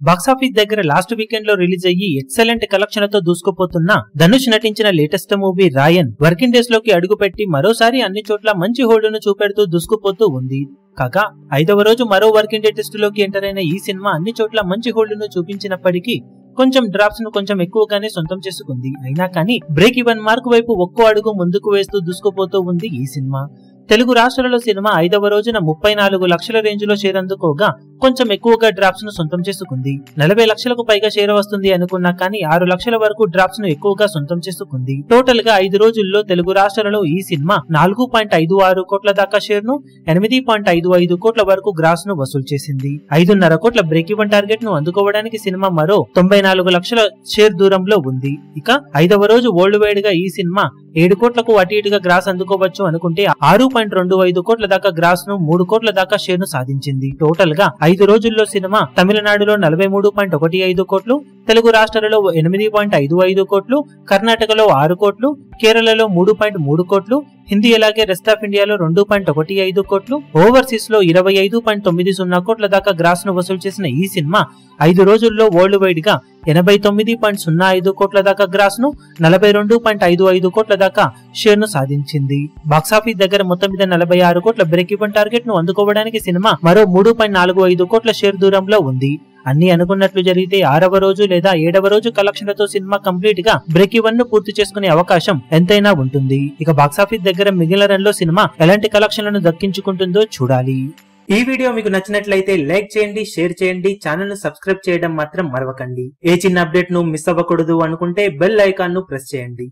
Box office దగ్గర last weekend లో release అయ్యి ఎక్సలెంట్ కలెక్షన్లతో దూసుకుపోతున్న ధనుష్ నటించిన లేటెస్ట్ మూవీ రాయన్ వర్కింగ్ డేస్ లోకి అడుగుపెట్టి మరోసారి అన్ని చోట్ల మంచి హోల్డ్ను చూపెడుతూ దూసుకుపోతూ ఉంది. కాగా 5వ రోజు మరో వర్కింగ్ డే టెస్ట్ లోకి ఎంటర్ అయిన ఈ సినిమా అన్ని చోట్ల మంచి హోల్డ్ను చూపించినప్పటికీ కొంచెం డ్రాప్స్ ను కొంచెం ఎక్కువగానే సొంతం చేసుకుంది. అయినా కానీ బ్రేక్ ఈవెన్ మార్క్ వైపు ఒక్కో అడుగు ముందుకు వేస్తూ దూసుకుపోతూ ఉంది ఈ సినిమా. తెలుగు రాష్ట్రాలలో సినిమా 5వ రోజున 34 లక్షల రేంజ్ లో షేర్ అందుకోగా కొంచెం ఎక్కువగా డ్రాప్స్ ను సొంతం చేసుకుంది. 40 లక్షలకు పైగా షేర్ వస్తుంది అనుకున్నా కానీ 6 లక్షల వరకు డ్రాప్స్ ను ఎక్కువగా సొంతం చేసుకుంది. టోటల్ గా 5 రోజుల్లో తెలుగు రాష్ట్రాలలో ఈ సినిమా 4.56 కోట్ల దాకా షేర్ ను 8.55 కోట్ల వరకు గ్రాస్ ను వసూలు చేసింది. 5.5 కోట్ల బ్రేక్ ఈవెన్ టార్గెట్ ను అందుకోవడానికి సినిమా మరో 94 లక్షల షేర్ దూరంలో ఉంది. ఇక 5వ రోజు వరల్డ్ వైడ్ గా ఈ సినిమా 7 కోట్లకు అటు ఇటుగా గ్రాస్ అందుకోవచ్చు అనుకుంటే 6.25 కోట్ల దాకా గ్రాస్ ను 3 కోట్ల దాకా షేర్ ను సాధించింది. టోటల్ గా 5 రోజుల్లో సినిమా తమిళనాడులో 43.15 కోట్లు, తెలుగు రాష్ట్రాలలో 8.55 కోట్లు, కర్ణాటకలో 6 కోట్లు, కేరళలో 3.3 కోట్లు, హిందీ అలాగే రెస్ట్ ఆఫ్ ఇండియాలో 2.15 కోట్లు, ఓవర్సీస్ లో 25.90 కోట్ల దాకా గ్రాస్ ను వసూలు చేసిన ఈ సినిమా 5 రోజుల్లో వరల్డ్ వైడ్ గా 89.05 కోట్ల దాకా గ్రాస్ ను 42.55 కోట్ల దాకా షేర్ ను సాధించింది. బాక్సాఫీస్ దగ్గర మొత్తం మీద 46 కోట్ల బ్రేక్ ఈవెన్ టార్గెట్ ను అందుకోవడానికి సినిమా మరో 3.45 కోట్ల షేర్ దూరంలో ఉంది. అన్ని అనుకున్నట్లు జరిగితే 6వ రోజు లేదా 7వ రోజు కలెక్షన్లతో సినిమా కంప్లీట్ గా బ్రేక్ ఈవెన్ ను పూర్తి చేసుకునే అవకాశం ఎంతైనా ఉంటుంది. ఇక బాక్సాఫీస్ దగ్గర మిగిలిన రన్ లో సినిమా ఎలాంటి కలెక్షన్లను దక్కించుకుంటుందో చూడాలి. ఈ వీడియో మీకు నచ్చినట్లయితే లైక్ చేయండి, షేర్ చేయండి, ఛానల్ ను సబ్స్క్రైబ్ చేయడం మాత్రం మరవకండి. ఏ చిన్న అప్డేట్ ను మిస్ అవ్వకూడదు అనుకుంటే బెల్ ఐకాన్ ను ప్రెస్ చేయండి.